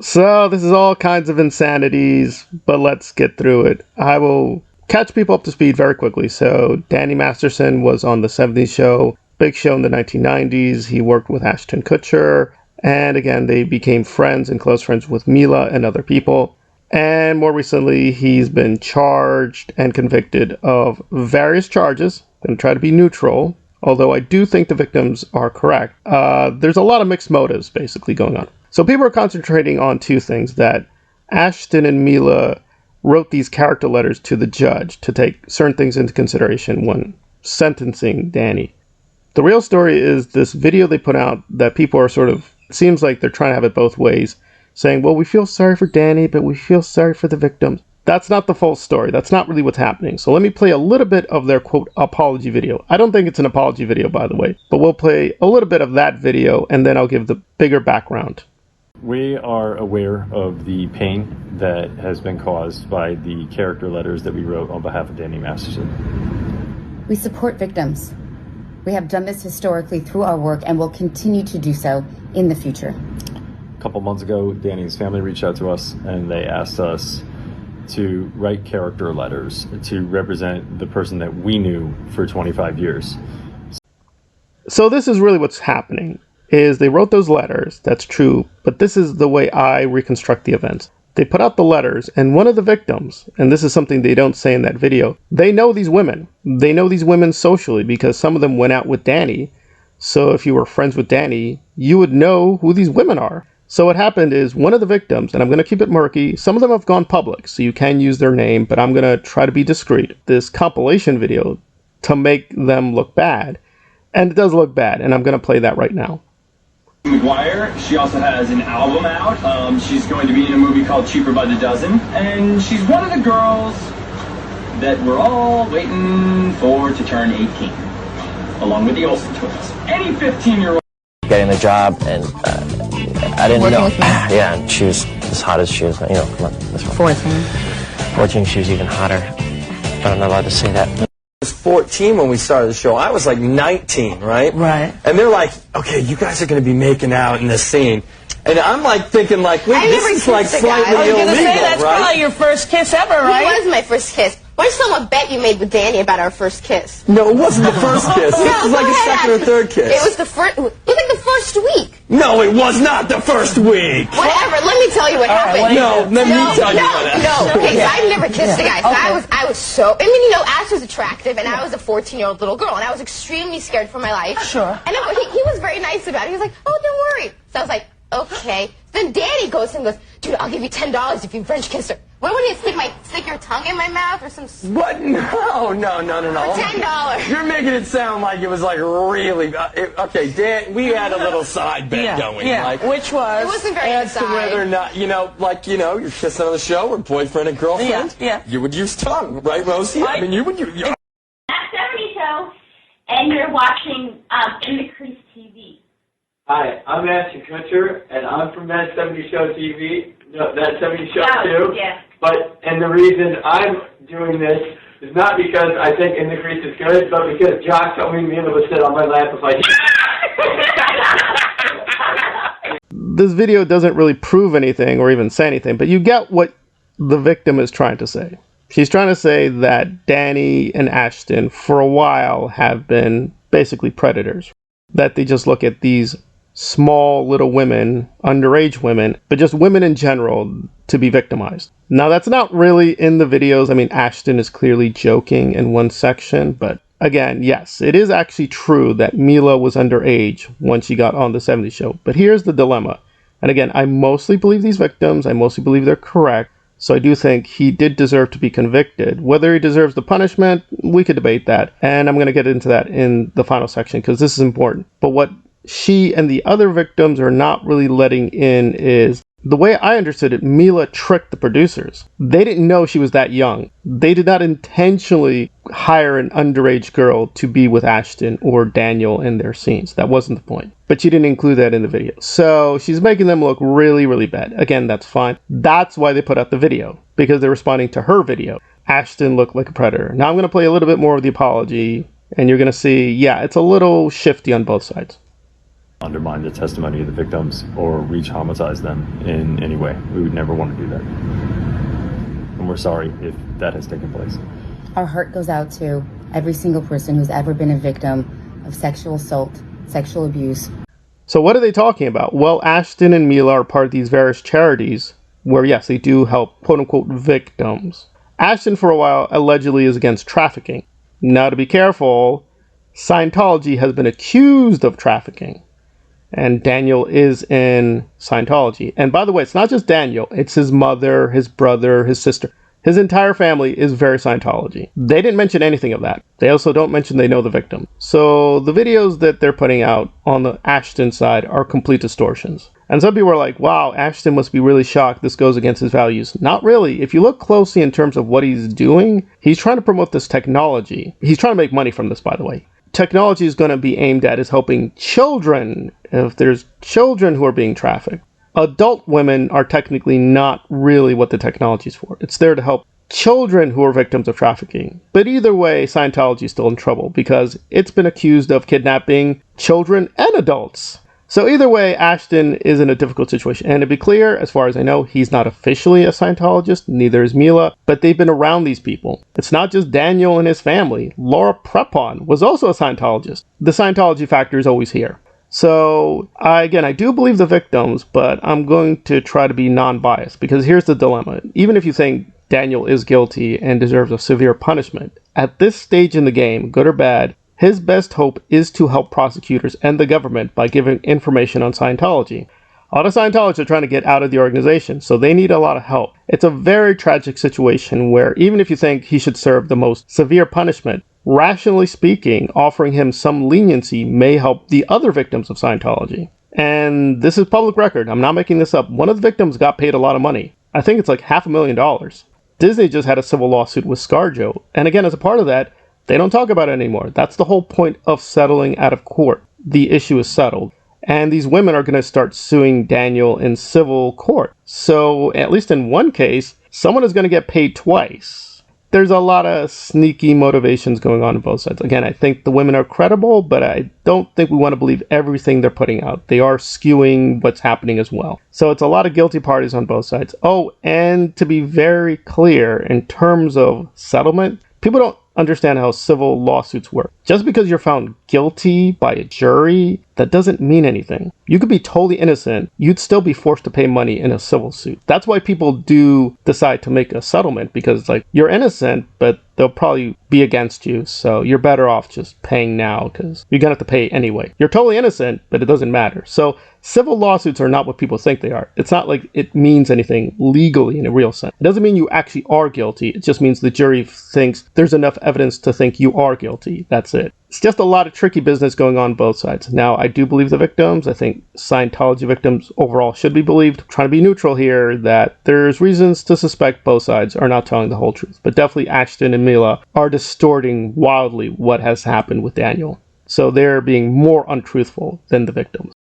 So this is all kinds of insanities, but let's get through it. I will catch people up to speed very quickly. So Danny Masterson was on the 70s show, big show in the 1990s. He worked with Ashton Kutcher. And again, they became friends and close friends with Mila and other people. And more recently, he's been charged and convicted of various charges. I'm going to try to be neutral, although I do think the victims are correct. There's a lot of mixed motives basically going on. So people are concentrating on two things: that Ashton and Mila wrote these character letters to the judge to take certain things into consideration when sentencing Danny. The real story is this video they put out that people are sort of, it seems like they're trying to have it both ways, saying, well, we feel sorry for Danny, but we feel sorry for the victims. That's not the full story. That's not really what's happening. So let me play a little bit of their, quote, apology video. I don't think it's an apology video, by the way, but we'll play a little bit of that video, and then I'll give the bigger background. We are aware of the pain that has been caused by the character letters that we wrote on behalf of Danny Masterson. We support victims. We have done this historically through our work and will continue to do so in the future. A couple months ago, Danny's family reached out to us and they asked us to write character letters to represent the person that we knew for 25 years. So this is really what's happening, is they wrote those letters, that's true, but this is the way I reconstruct the events. They put out the letters, and one of the victims, and this is something they don't say in that video, they know these women. They know these women socially because some of them went out with Danny. So if you were friends with Danny, you would know who these women are. So what happened is one of the victims, and I'm going to keep it murky, some of them have gone public, so you can use their name, but I'm going to try to be discreet. This compilation video to make them look bad, and it does look bad, and I'm going to play that right now. McGuire, she also has an album out. She's going to be in a movie called Cheaper by the Dozen, and she's one of the girls that we're all waiting for to turn 18, along with the Olsen twins. Any 15-year-old getting the job, and I didn't know. Yeah, and she was as hot as she was. You know, come on, this one. 14, she was even hotter, but I'm not allowed to say that. I was 14 when we started the show. I was like 19, right? Right. And they're like, okay, you guys are going to be making out in this scene. And I'm like thinking like, wait, this is like slightly illegal, I was going to say, that's right? probably your first kiss ever, right? It was my first kiss. Why don't you tell them a bet you made with Danny about our first kiss? No, it wasn't the first kiss. This was like a second or third kiss. It was the first, it was like the first week. No, it was not the first week. Whatever, let me tell you what happened. No, let me tell you what happened. No, okay, so I've never kissed a guy. So I was so, I mean, you know, Ash was attractive, and I was a 14-year-old little girl, and I was extremely scared for my life. Sure. And he was very nice about it. He was like, oh, don't worry. So I was like, okay. Then Danny goes and goes, dude, I'll give you $10 if you French kiss her. What would you stick your tongue in my mouth or some? What? No. For $10. You're making it sound like it was like really. Okay, Dan, we had a little side bet going. Yeah. Like, Which was? It wasn't very as to whether or not, you're kissing on the show or boyfriend and girlfriend. Yeah. You would use tongue, right, Rosie? I mean, you would use. That 70 show, and you're watching In the Crease TV. Hi, I'm Ashton Kutcher, and I'm from That 70 Show TV. No, That 70 Show too. Yeah. And the reason I'm doing this is not because I think In the Crease is good, but because Josh told me Mila would sit on my lap and like. This video doesn't really prove anything or even say anything, but you get what the victim is trying to say. She's trying to say that Danny and Ashton for a while have been basically predators. That they just look at these small little women, underage women, but just women in general to be victimized. Now that's not really in the videos. I mean, Ashton is clearly joking in one section, but again, yes, it is actually true that Mila was underage when she got on the 70s show. But here's the dilemma. And again, I mostly believe these victims. I mostly believe they're correct. So I do think he did deserve to be convicted. Whether he deserves the punishment, we could debate that. And I'm going to get into that in the final section because this is important. But what she and the other victims are not really letting in is the way I understood it, Mila tricked the producers. They didn't know she was that young. They did not intentionally hire an underage girl to be with Ashton or Daniel in their scenes. That wasn't the point. But she didn't include that in the video. So she's making them look really, really bad. Again, that's fine. That's why they put out the video, because they're responding to her video. Ashton looked like a predator. Now I'm going to play a little bit more of the apology, and you're going to see, yeah, it's a little shifty on both sides. undermine the testimony of the victims or reach homicize them in any way. We would never want to do that. And we're sorry if that has taken place. Our heart goes out to every single person who's ever been a victim of sexual assault, sexual abuse. So what are they talking about? Well, Ashton and Mila are part of these various charities where, yes, they do help quote-unquote victims. Ashton, for a while, allegedly is against trafficking. Now, to be careful, Scientology has been accused of trafficking. And Daniel is in Scientology. And by the way, it's not just Daniel. It's his mother, his brother, his sister. His entire family is very Scientology. They didn't mention anything of that. They also don't mention they know the victim. So the videos that they're putting out on the Ashton side are complete distortions. And some people are like, wow, Ashton must be really shocked this goes against his values. Not really. If you look closely in terms of what he's doing, he's trying to promote this technology. He's trying to make money from this, by the way. Technology is going to be aimed at is helping children, if there's children who are being trafficked. Adult women are technically not really what the technology is for. It's there to help children who are victims of trafficking. But either way, Scientology is still in trouble because it's been accused of kidnapping children and adults. So either way, Ashton is in a difficult situation. And to be clear, as far as I know, he's not officially a Scientologist, neither is Mila, but they've been around these people. It's not just Daniel and his family. Laura Prepon was also a Scientologist. The Scientology factor is always here. So, I do believe the victims, but I'm going to try to be non-biased because here's the dilemma. Even if you think Daniel is guilty and deserves a severe punishment, at this stage in the game, good or bad, his best hope is to help prosecutors and the government by giving information on Scientology. A lot of Scientologists are trying to get out of the organization, so they need a lot of help. It's a very tragic situation where even if you think he should serve the most severe punishment, rationally speaking, offering him some leniency may help the other victims of Scientology. And this is public record. I'm not making this up. One of the victims got paid a lot of money. I think it's like $500,000. Disney just had a civil lawsuit with ScarJo. And again, as a part of that, they don't talk about it anymore. That's the whole point of settling out of court. The issue is settled. And these women are going to start suing Daniel in civil court. So, at least in one case, someone is going to get paid twice. There's a lot of sneaky motivations going on both sides. Again, I think the women are credible, but I don't think we want to believe everything they're putting out. They are skewing what's happening as well. So it's a lot of guilty parties on both sides. Oh, and to be very clear, in terms of settlement, people don't understand how civil lawsuits work. Just because you're found guilty by a jury, that doesn't mean anything. You could be totally innocent, you'd still be forced to pay money in a civil suit. That's why people do decide to make a settlement, because it's like, you're innocent, but they'll probably be against you, so you're better off just paying now, because you're gonna have to pay anyway. You're totally innocent, but it doesn't matter. So civil lawsuits are not what people think they are. It's not like it means anything legally in a real sense. It doesn't mean you actually are guilty. It just means the jury thinks there's enough evidence to think you are guilty. That's it. It's just a lot of tricky business going on both sides. Now, I do believe the victims. I think Scientology victims overall should be believed. I'm trying to be neutral here, that there's reasons to suspect both sides are not telling the whole truth. But definitely Ashton and Mila are distorting wildly what has happened with Daniel. So they're being more untruthful than the victims.